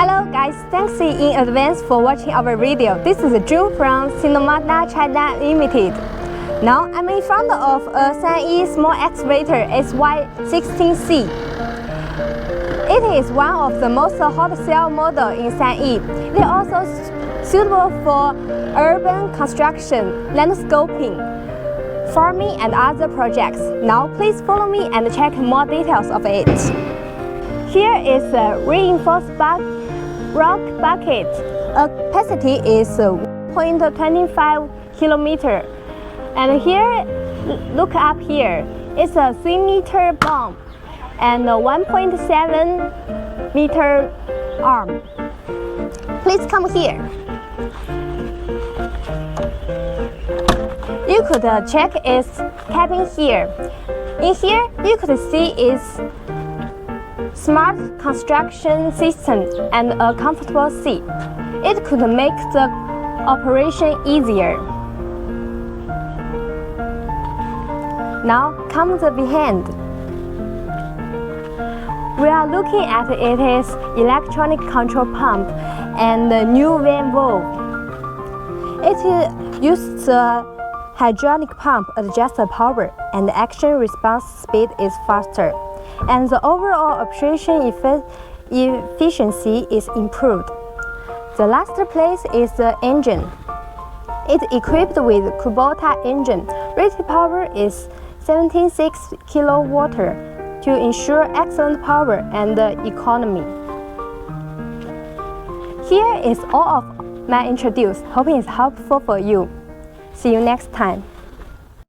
Hello guys, thanks in advance for watching our video. This is June from SINOMADA China Limited. Now I'm in front of a SANY small excavator SY60C. It is one of the most hot sale model in SANY. It is also suitable for urban construction, landscaping, farming and other projects. Now please follow me and check more details of it. Here is a reinforced rock bucket. Capacity is 1.25 km. And here, look up here. It's a 3-meter bomb and a 1.7 meter arm. Please come here. You could check its cabin here. In here, you could see its smart construction system and a comfortable seat. It could make the operation easier. Now come the behind. We are looking at its electronic control pump and the new van valve. It uses the hydraulic pump adjusts the power and the action response speed is faster. And the overall operation efficiency is improved. The last place is the engine. It's equipped with Kubota engine. Rated power is 76 kW to ensure excellent power and economy. Here is all of my introduce. Hoping it's helpful for you. See you next time.